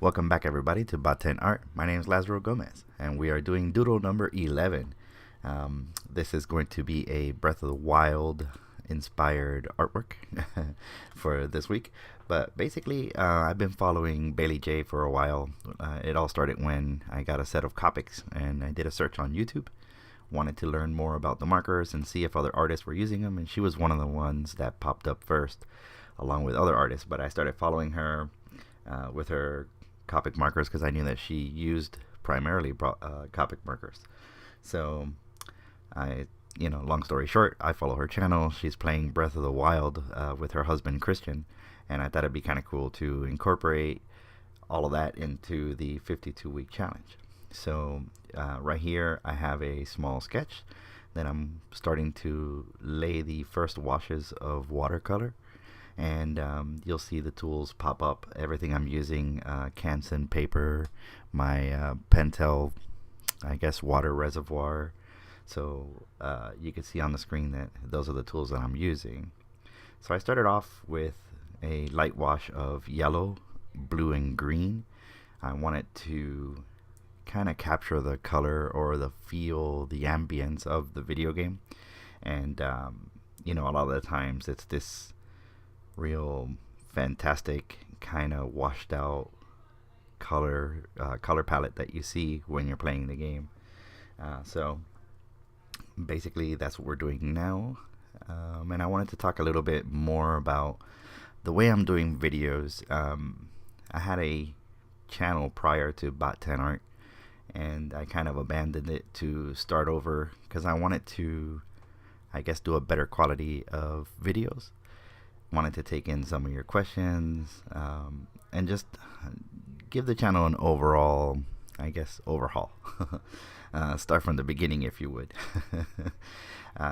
Welcome back everybody to Bot10 Art. My name is Lazaro Gomez and we are doing doodle number 11. This is going to be a Breath of the Wild inspired artwork for this week. But basically, I've been following Baylee Jae for a while. It all started when I got a set of Copics and I did a search on YouTube. Wanted to learn more about the markers and see if other artists were using them, and she was one of the ones that popped up first along with other artists. But I started following her with her Copic markers because I knew that she used primarily Copic markers. So long story short, I follow her channel. She's playing Breath of the Wild with her husband Christian, and I thought it'd be kind of cool to incorporate all of that into the 52-week challenge. So right here I have a small sketch. Then I'm starting to lay the first washes of watercolor, and you'll see the tools pop up. Everything I'm using, Canson paper, my Pentel, I guess, water reservoir. So you can see on the screen that those are the tools that I'm using. So I started off with a light wash of yellow, blue, and green. I wanted to kind of capture the color or the feel, the ambience of the video game. And a lot of the times it's this real fantastic kind of washed out color palette that you see when you're playing the game. So basically that's what we're doing now. And I wanted to talk a little bit more about the way I'm doing videos. I had a channel prior to Bot10 Art, and I kind of abandoned it to start over because I wanted to, I guess, do a better quality of videos. Wanted to take in some of your questions and just give the channel an overall, I guess, overhaul. Start from the beginning, if you would.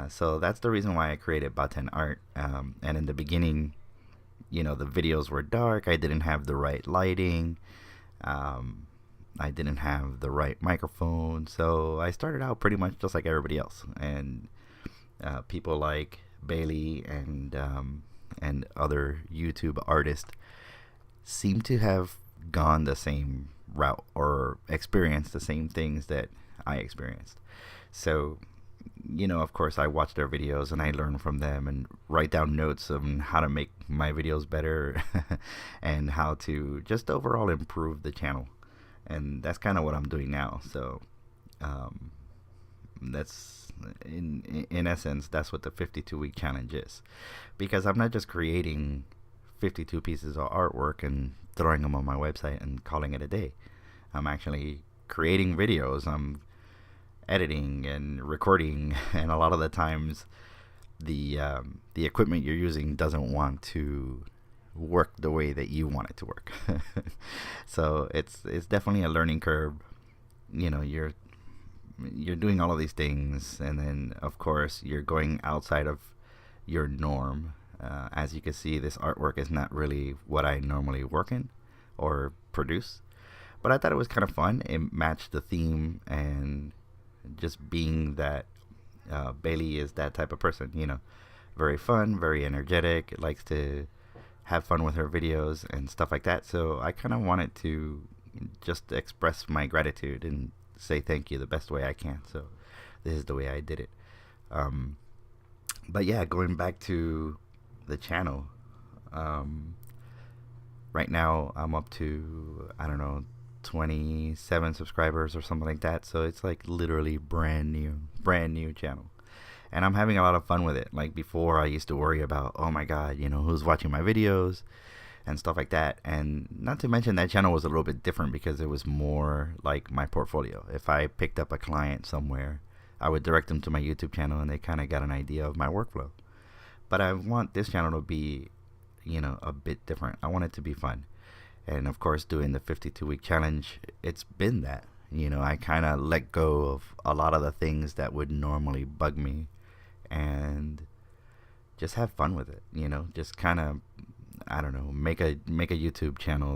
So that's the reason why I created Bot10 Art. And in the beginning, the videos were dark. I didn't have the right lighting. I didn't have the right microphone. So I started out pretty much just like everybody else. And people like Baylee and other YouTube artists seem to have gone the same route or experienced the same things that I experienced. So, of course, I watch their videos and I learn from them and write down notes on how to make my videos better and how to just overall improve the channel. And that's kind of what I'm doing now. So that's in essence, that's what the 52-week challenge is, because I'm not just creating 52 pieces of artwork and throwing them on my website and calling it a day. I'm actually creating videos. I'm editing and recording, and a lot of the times the equipment you're using doesn't want to work the way that you want it to work. So it's definitely a learning curve. You're doing all of these things, and then of course you're going outside of your norm. As you can see, this artwork is not really what I normally work in or produce, but I thought it was kind of fun. It matched the theme, and just being that Baylee is that type of person, very fun, very energetic, likes to have fun with her videos and stuff like that. So I kind of wanted to just express my gratitude and say thank you the best way I can. So this is the way I did it. But yeah, going back to the channel, right now I'm up to, I don't know, 27 subscribers or something like that. So it's like literally brand new channel, and I'm having a lot of fun with it. Like before, I used to worry about, oh my god, who's watching my videos and stuff like that. And not to mention that channel was a little bit different because it was more like my portfolio. If I picked up a client somewhere, I would direct them to my YouTube channel and they kind of got an idea of my workflow. But I want this channel to be, a bit different. I want it to be fun. And of course, doing the 52-week challenge, it's been that. I kind of let go of a lot of the things that would normally bug me and just have fun with it. Just kind of, I don't know, make a YouTube channel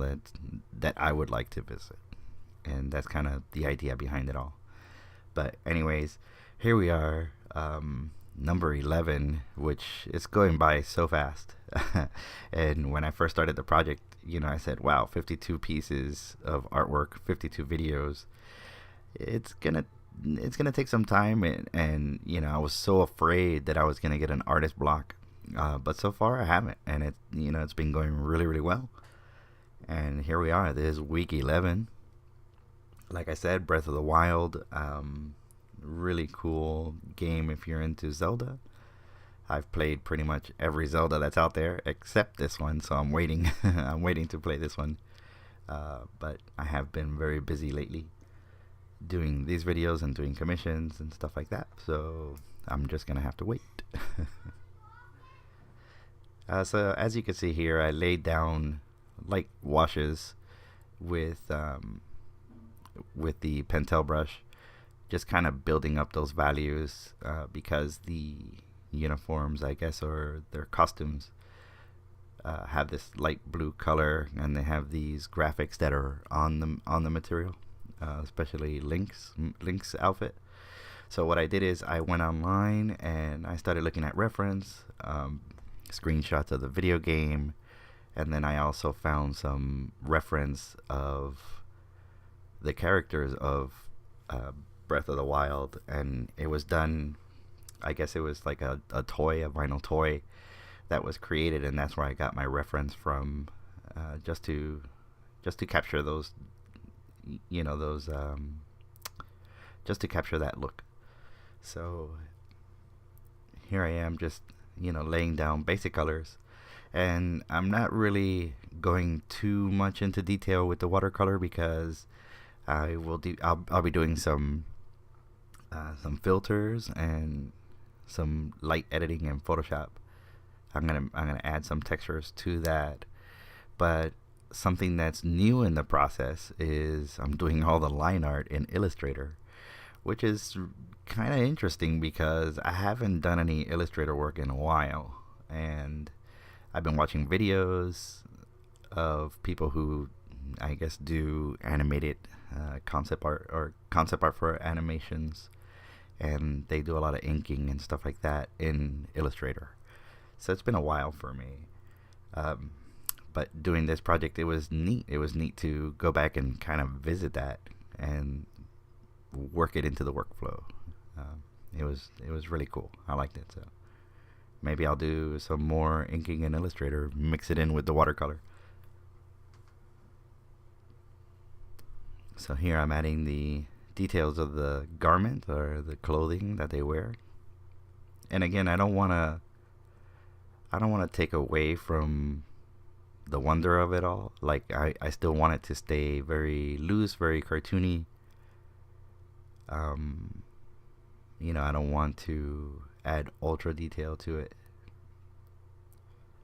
that I would like to visit. And that's kind of the idea behind it all. But anyways, here we are, number 11, which is going by so fast. And when I first started the project, I said, wow, 52 pieces of artwork, 52 videos. It's gonna take some time, and I was so afraid that I was gonna get an artist block, but so far I haven't, and it's been going really, really well. And here we are. This is week 11. Like I said, Breath of the Wild, really cool game if you're into Zelda. I've played pretty much every Zelda that's out there except this one, so I'm waiting. I'm waiting to play this one. But I have been very busy lately doing these videos and doing commissions and stuff like that, so I'm just gonna have to wait. So as you can see here, I laid down light washes with the Pentel brush, just kind of building up those values, because the uniforms, I guess, or their costumes, have this light blue color, and they have these graphics that are on the material, especially Link's outfit. So what I did is I went online and I started looking at reference screenshots of the video game, and then I also found some reference of the characters of Breath of the Wild, and it was done, I guess it was like a vinyl toy that was created, and that's where I got my reference from, just to capture those, just to capture that look. So here I am, just laying down basic colors, and I'm not really going too much into detail with the watercolor because I'll be doing some filters and some light editing in Photoshop. I'm gonna add some textures to that, but something that's new in the process is I'm doing all the line art in Illustrator, which is kind of interesting because I haven't done any Illustrator work in a while, and I've been watching videos of people who, I guess, do animated concept art for animations, and they do a lot of inking and stuff like that in Illustrator. So it's been a while for me, but doing this project, it was neat. It was neat to go back and kind of visit that and work it into the workflow. It was really cool. I liked it. So maybe I'll do some more inking in Illustrator, mix it in with the watercolor. So here I'm adding the details of the garment or the clothing that they wear. And again, I don't want to take away from the wonder of it all. Like I still want it to stay very loose, very cartoony. I don't want to add ultra detail to it.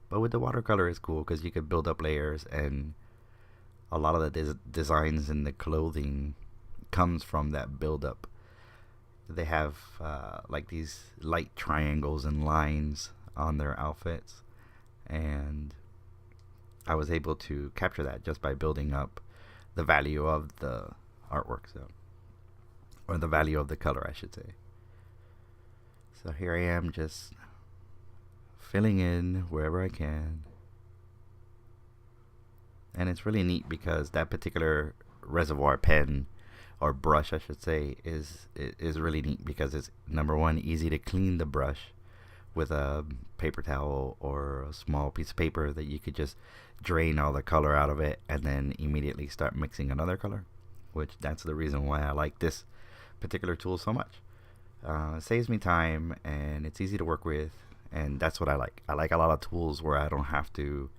But with the watercolor, it's cool because you could build up layers, and a lot of the designs in the clothing comes from that build up. They have like these light triangles and lines on their outfits, and I was able to capture that just by building up the value of the artwork, or the value of the color, I should say. So here I am, just filling in wherever I can. And it's really neat because that particular reservoir pen, or brush I should say, is really neat because it's, number one, easy to clean the brush with a paper towel or a small piece of paper that you could just drain all the color out of it and then immediately start mixing another color, which that's the reason why I like this particular tool so much. It saves me time and it's easy to work with, and that's what I like. I like a lot of tools where I don't have to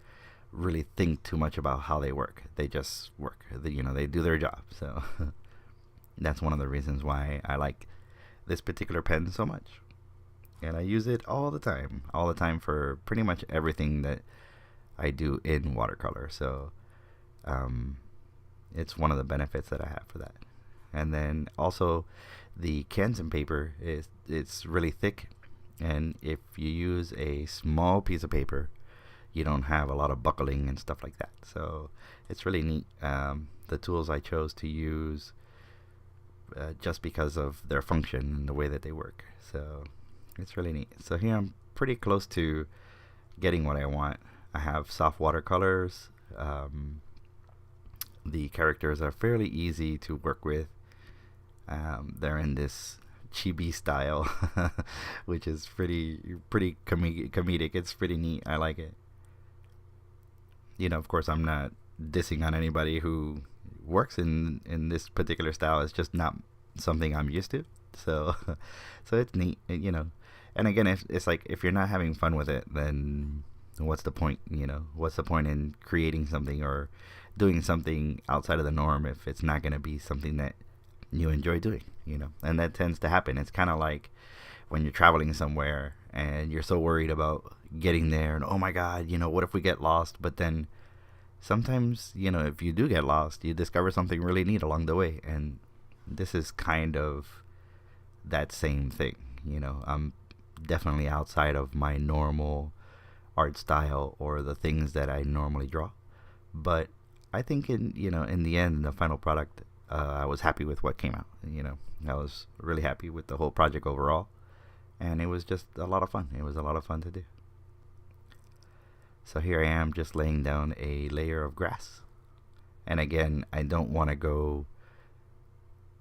really think too much about how they work. They just work. They do their job. So that's one of the reasons why I like this particular pen so much. And I use it all the time for pretty much everything that I do in watercolor. So it's one of the benefits that I have for that. And then also the Canson paper it's really thick, and if you use a small piece of paper, you don't have a lot of buckling and stuff like that. So it's really neat. The tools I chose to use just because of their function and the way that they work. So it's really neat. So here I'm pretty close to getting what I want. I have soft watercolors The characters are fairly easy to work with. They're in this chibi style, which is pretty comedic. It's pretty neat. I like it. You know, of course, I'm not dissing on anybody who works in this particular style. It's just not something I'm used to. So, so it's neat, you know. And again, if it's like if you're not having fun with it, then what's the point? You know, what's the point in creating something or doing something outside of the norm if it's not going to be something that you enjoy doing? You know, and that tends to happen. It's kind of like when you're traveling somewhere and you're so worried about getting there, and oh my God, you know, what if we get lost? But then sometimes, you know, if you do get lost, you discover something really neat along the way, and this is kind of that same thing. You know, I'm definitely outside of my normal art style or the things that I normally draw, but I think in the end, the final product, I was happy with what came out. You know, I was really happy with the whole project overall, and it was just a lot of fun. It was a lot of fun to do. So here I am just laying down a layer of grass, and again, I don't want to go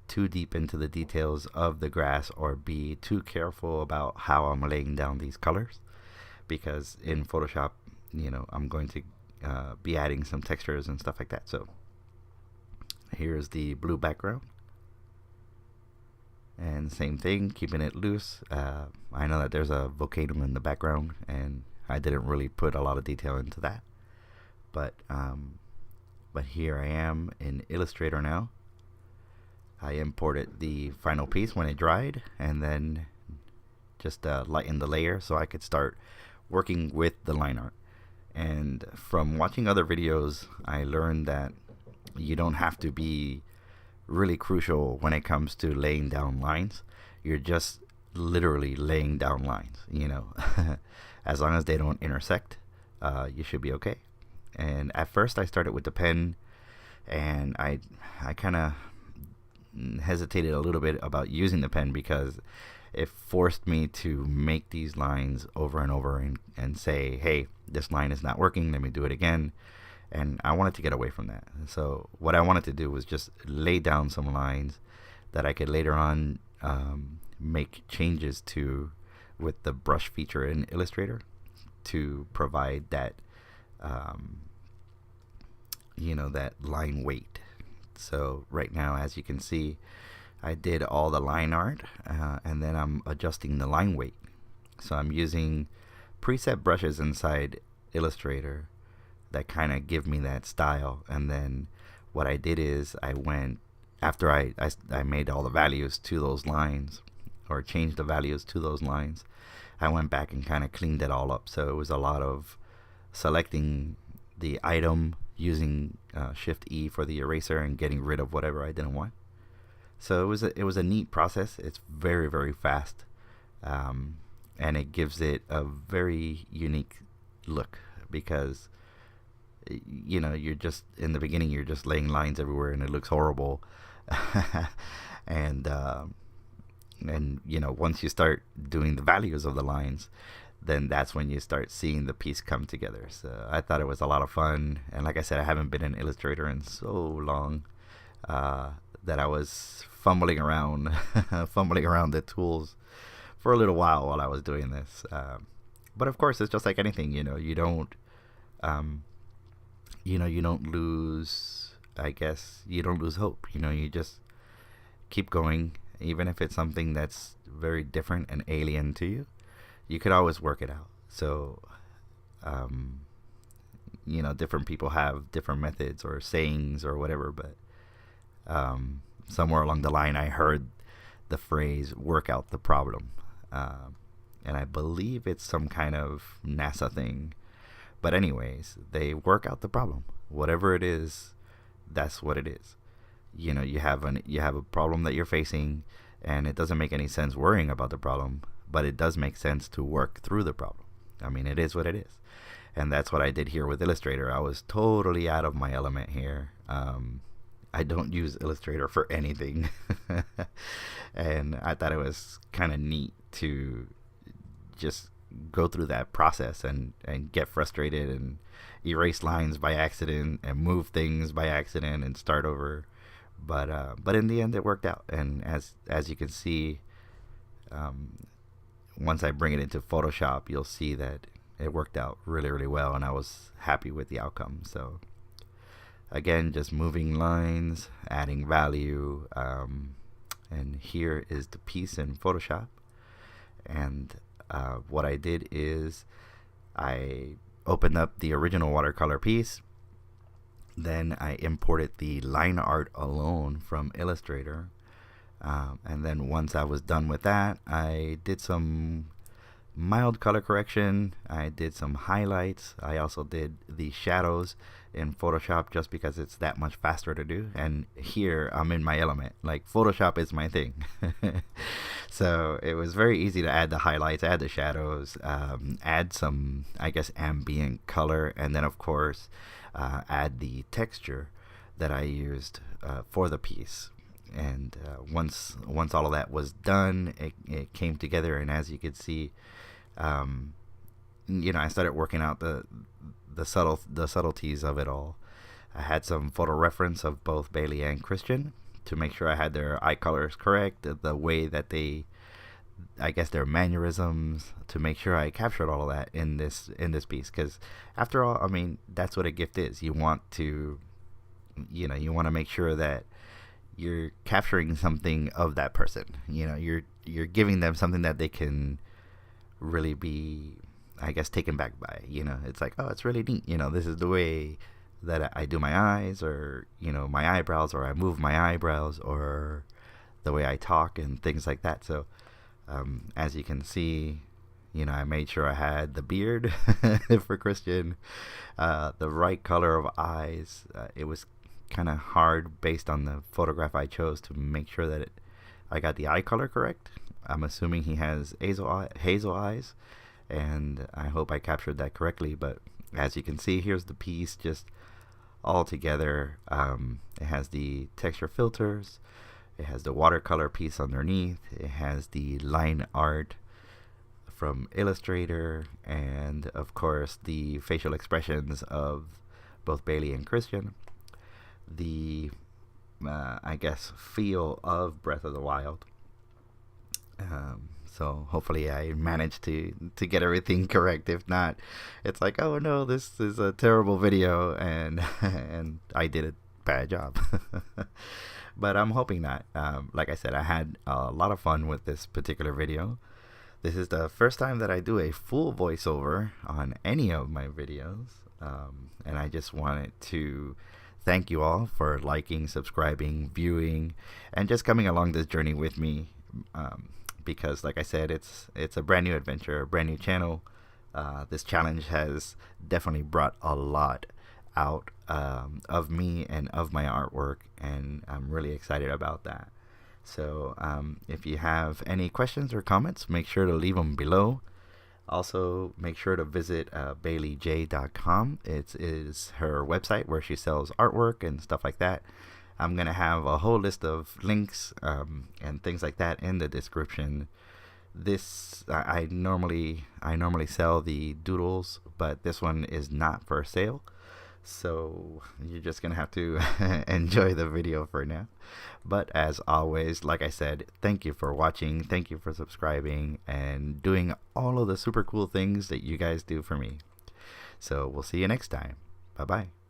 too deep into the details of the grass or be too careful about how I'm laying down these colors, because in Photoshop, you know, I'm going to be adding some textures and stuff like that. So here's the blue background, and same thing, keeping it loose. I know that there's a volcano in the background, and I didn't really put a lot of detail into that, but here I am in Illustrator now. I imported the final piece when it dried, and then just lightened the layer so I could start working with the line art. And from watching other videos, I learned that you don't have to be really crucial when it comes to laying down lines. You're just literally laying down lines, you know. As long as they don't intersect, you should be okay. And at first I started with the pen, and I kind of hesitated a little bit about using the pen because it forced me to make these lines over and over and say, hey, this line is not working, let me do it again. And I wanted to get away from that. So what I wanted to do was just lay down some lines that I could later on make changes to with the brush feature in Illustrator to provide that that line weight. So right now, as you can see, I did all the line art, and then I'm adjusting the line weight. So I'm using preset brushes inside Illustrator that kind of give me that style. And then what I did is I went, after I made all the values to those lines, or changed the values to those lines, I went back and kind of cleaned it all up. So it was a lot of selecting the item, using Shift E for the eraser, and getting rid of whatever I didn't want. So it was a neat process. It's very, very fast, and it gives it a very unique look, because you're just in the beginning, you're just laying lines everywhere and it looks horrible. and once you start doing the values of the lines, then that's when you start seeing the piece come together. So I thought it was a lot of fun, and like I said, I haven't been in Illustrator in so long that I was fumbling around the tools for a little while I was doing this. But of course, it's just like anything, you don't lose, I guess, you don't lose hope. You just keep going, even if it's something that's very different and alien to you. You could always work it out. So, different people have different methods or sayings or whatever, but somewhere along the line, I heard the phrase "work out the problem," and I believe it's some kind of NASA thing. But anyways, they work out the problem. Whatever it is, that's what it is. You have a problem that you're facing, and it doesn't make any sense worrying about the problem, but it does make sense to work through the problem. I mean, it is what it is. And that's what I did here with Illustrator. I was totally out of my element here. I don't use Illustrator for anything. And I thought it was kind of neat to just go through that process and get frustrated and erase lines by accident and move things by accident and start over. But in the end, it worked out. And as you can see, once I bring it into Photoshop, you'll see that it worked out really, really well, and I was happy with the outcome. So again, just moving lines, adding value, and here is the piece in Photoshop. And what I did is I opened up the original watercolor piece, then I imported the line art alone from Illustrator, and then once I was done with that, I did some mild color correction, I did some highlights, I also did the shadows in Photoshop just because it's that much faster to do, and here I'm in my element. Like, Photoshop is my thing. So it was very easy to add the highlights, add the shadows, add some, I guess, ambient color, and then of course add the texture that I used for the piece. And once all of that was done, it came together, and as you could see, I started working out the subtleties of it all. I had some photo reference of both Baylee and Christian to make sure I had their eye colors correct, the way that they, I guess, their mannerisms, to make sure I captured all of that in this piece. Because after all, I mean, that's what a gift is. You want to, you want to make sure that you're capturing something of that person. You're giving them something that they can really be, I guess, taken back by. It's like, oh, it's really neat. This is the way that I do my eyes, or my eyebrows, or I move my eyebrows, or the way I talk and things like that. So as you can see, I made sure I had the beard for Christian, the right color of eyes. It was kind of hard based on the photograph I chose to make sure that I got the eye color correct. I'm assuming he has hazel eyes, and I hope I captured that correctly. But as you can see, here's the piece just all together. It has the texture filters, it has the watercolor piece underneath, it has the line art from Illustrator, and of course the facial expressions of both Baylee and Christian, the I guess feel of Breath of the Wild. So hopefully I managed to get everything correct. If not, it's like, oh no, this is a terrible video, and and I did a bad job. But I'm hoping not. Like I said, I had a lot of fun with this particular video. This is the first time that I do a full voiceover on any of my videos, and I just wanted to thank you all for liking, subscribing, viewing, and just coming along this journey with me. Because like I said, it's a brand new adventure, a brand new channel. This challenge has definitely brought a lot out of me and of my artwork, and I'm really excited about that. So if you have any questions or comments, make sure to leave them below. Also, make sure to visit BayleeJae.com. It is her website where she sells artwork and stuff like that. I'm going to have a whole list of links and things like that in the description. This, I normally sell the doodles, but this one is not for sale. So you're just going to have to enjoy the video for now. But as always, like I said, thank you for watching. Thank you for subscribing and doing all of the super cool things that you guys do for me. So we'll see you next time. Bye-bye.